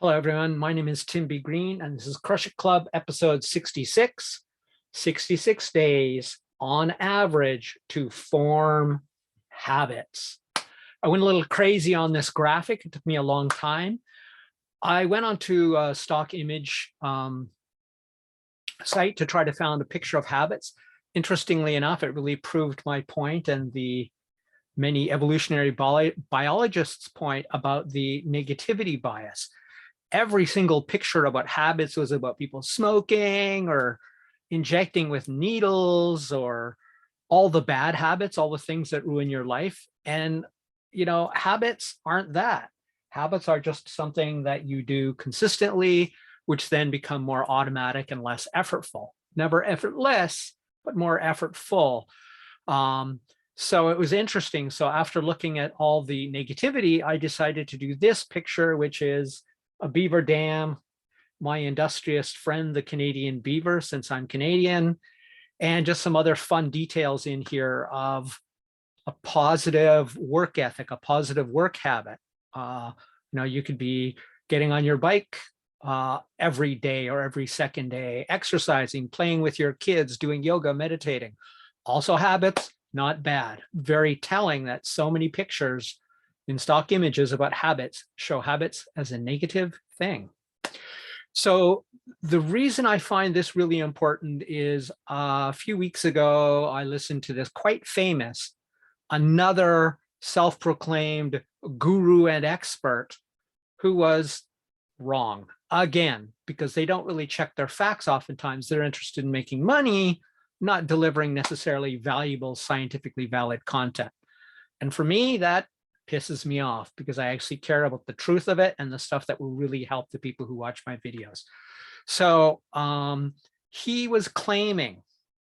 Hello, everyone. My name is Tim B. Green, and this is Crush It Club episode 66, 66 days on average to form habits. I went a little crazy on this graphic. It took me a long time. I went onto a stock image site to try to find a picture of habits. Interestingly enough, it really proved my point and the many evolutionary biologists' point about the negativity bias. Every single picture about habits was about people smoking or injecting with needles or all the bad habits, all the things that ruin your life. And, you know, habits aren't that. Habits are just something that you do consistently, which then become more automatic and less effortful. Never effortless, but more effortful. So it was interesting. So after looking at all the negativity, I decided to do this picture, which is a beaver dam, my industrious friend, the Canadian beaver, since I'm Canadian, and just some other fun details in here of a positive work ethic, a positive work habit. You could be getting on your bike every day or every second day, exercising, playing with your kids, doing yoga, meditating. Also habits, not bad. Very telling that so many pictures in stock images about habits show habits as a negative thing. So the reason I find this really important is a few weeks ago, I listened to this quite famous, another self-proclaimed guru and expert who was wrong again, because they don't really check their facts. Oftentimes they're interested in making money, not delivering necessarily valuable, scientifically valid content. And for me, that pisses me off because I actually care about the truth of it and the stuff that will really help the people who watch my videos. So he was claiming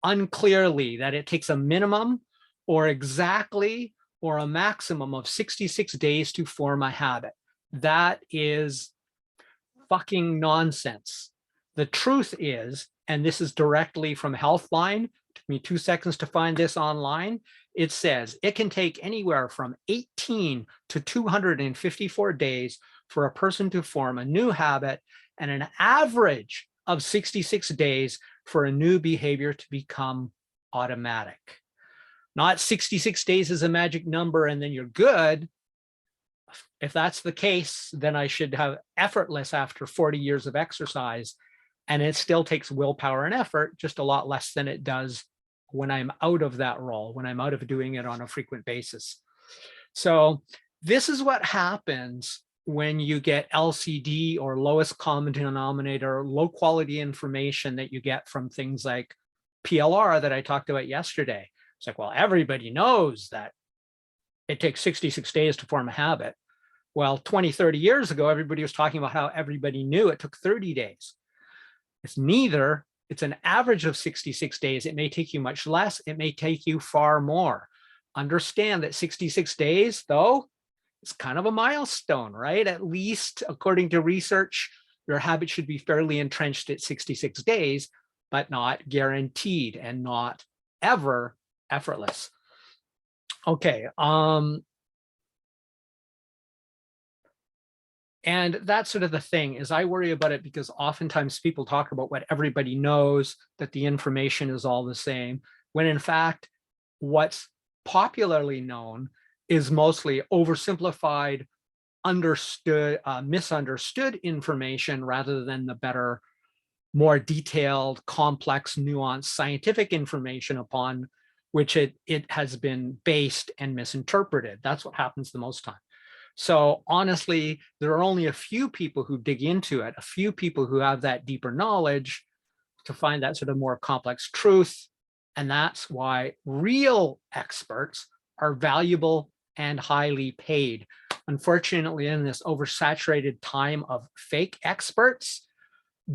unclearly that it takes a minimum or exactly or a maximum of 66 days to form a habit. That is fucking nonsense. The truth is, and this is directly from Healthline, it took me 2 seconds to find this online. It says it can take anywhere from 18 to 254 days for a person to form a new habit and an average of 66 days for a new behavior to become automatic. Not 66 days is a magic number and then you're good. If that's the case, then I should have effortless after 40 years of exercise. And it still takes willpower and effort, just a lot less than it does when I'm out of that role, when I'm out of doing it on a frequent basis. So this is what happens when you get LCD, or lowest common denominator, low quality information that you get from things like PLR that I talked about yesterday. It's like, well, everybody knows that it takes 66 days to form a habit. Well, 20, 30 years ago, everybody was talking about how everybody knew it took 30 days. It's neither. It's an average of 66 days. It may take you much less. It may take you far more. Understand that 66 days, though, is kind of a milestone, right? At least according to research, your habit should be fairly entrenched at 66 days, but not guaranteed and not ever effortless. Okay. And that's sort of the thing, is I worry about it because oftentimes people talk about what everybody knows, that the information is all the same, when in fact, what's popularly known is mostly oversimplified, misunderstood information rather than the better, more detailed, complex, nuanced scientific information upon which it has been based and misinterpreted. That's what happens the most time. So honestly, there are only a few people who dig into it, a few people who have that deeper knowledge to find that sort of more complex truth. And that's why real experts are valuable and highly paid. Unfortunately, in this oversaturated time of fake experts,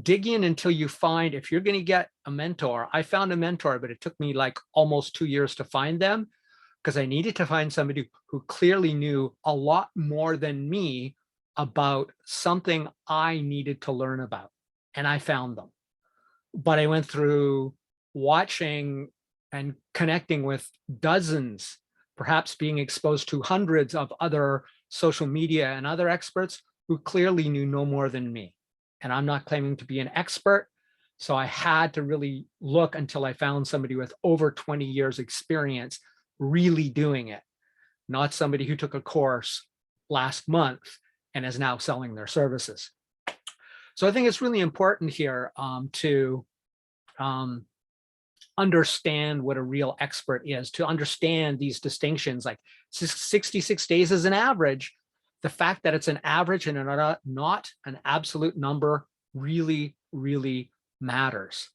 dig in until you find, if you're going to get a mentor. I found a mentor, but it took me like almost 2 years to find them, because I needed to find somebody who clearly knew a lot more than me about something I needed to learn about. And I found them. But I went through watching and connecting with dozens, perhaps being exposed to hundreds of other social media and other experts who clearly knew no more than me. And I'm not claiming to be an expert. So I had to really look until I found somebody with over 20 years experience really doing it, not somebody who took a course last month and is now selling their services. So I think it's really important here to understand what a real expert is, to understand these distinctions, like 66 days is an average. The fact that it's an average and not an absolute number really, really matters,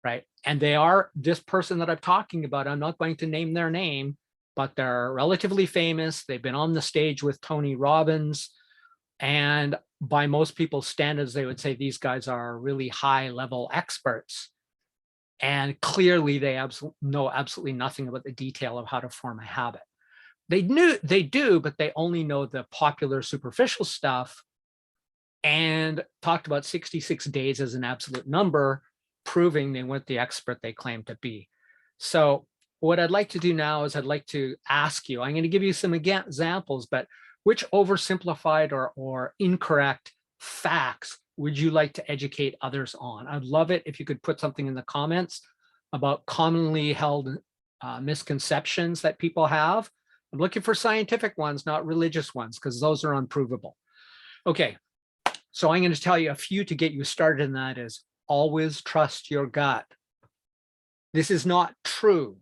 right? And they are, this person that I'm talking about, I'm not going to name their name, but they're relatively famous. They've been on the stage with Tony Robbins, and by most people's standards, they would say these guys are really high level experts. And clearly they know absolutely nothing about the detail of how to form a habit. They do, but they only know the popular superficial stuff, and talked about 66 days as an absolute number, proving they weren't the expert they claim to be. So what I'd like to do now is I'd like to ask you, I'm going to give you some examples, but which oversimplified or incorrect facts would you like to educate others on? I'd love it if you could put something in the comments about commonly held misconceptions that people have. I'm looking for scientific ones, not religious ones, because those are unprovable. Okay, so I'm going to tell you a few to get you started, and that is always trust your gut. This is not true.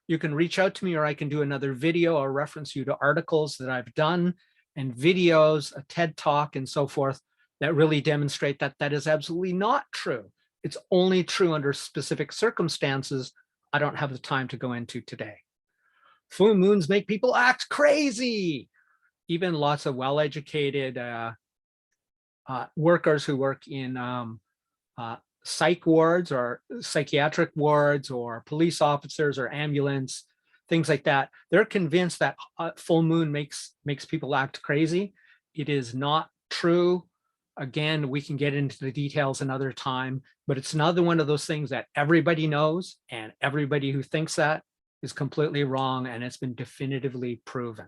You can reach out to me, or I can do another video or reference you to articles that I've done and videos, a TED Talk and so forth that really demonstrate that that is absolutely not true. It's only true under specific circumstances I don't have the time to go into today. Full moons make people act crazy. Even lots of well-educated workers who work in psych wards or psychiatric wards or police officers or ambulance, things like that, they're convinced that full moon makes people act crazy. It is not true. Again, we can get into the details another time, but it's another one of those things that everybody knows, and everybody who thinks that is completely wrong, and it's been definitively proven.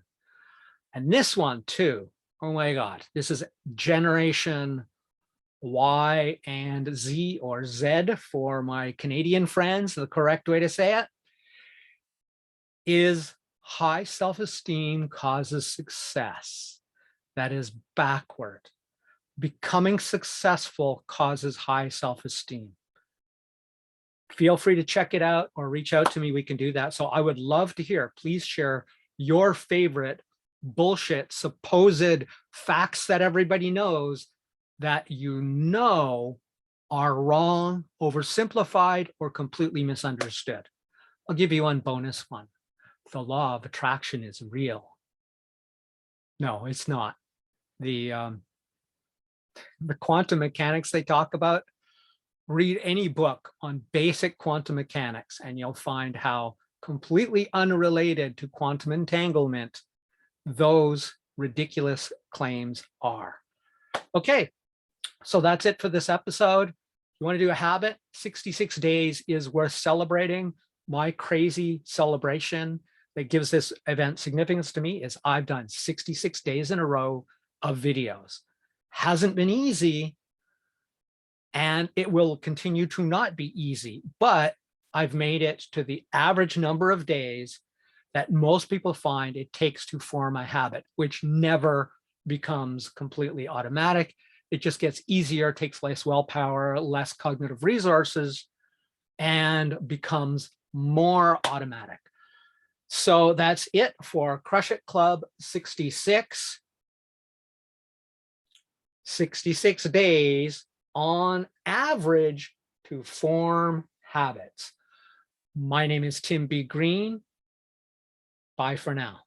And this one too, oh my God, this is generation Y and Z, or Z for my Canadian friends. The correct way to say it is high self-esteem causes success. That is backward. Becoming successful causes high self-esteem. Feel free to check it out or reach out to me. We can do that. So I would love to hear, please share your favorite bullshit, supposed facts that everybody knows that you know are wrong, oversimplified, or completely misunderstood. I'll give you one bonus one. The law of attraction is real. No, it's not. The quantum mechanics they talk about, read any book on basic quantum mechanics and you'll find how completely unrelated to quantum entanglement those ridiculous claims are. Okay, so that's it for this episode. You want to do a habit? 66 days is worth celebrating. My crazy celebration that gives this event significance to me is I've done 66 days in a row of videos. Hasn't been easy, and it will continue to not be easy, but I've made it to the average number of days that most people find it takes to form a habit, which never becomes completely automatic. It just gets easier, takes less willpower, less cognitive resources, and becomes more automatic. So that's it for Crush It Club 66. 66 days on average to form habits. My name is Tim B. Green. Bye for now.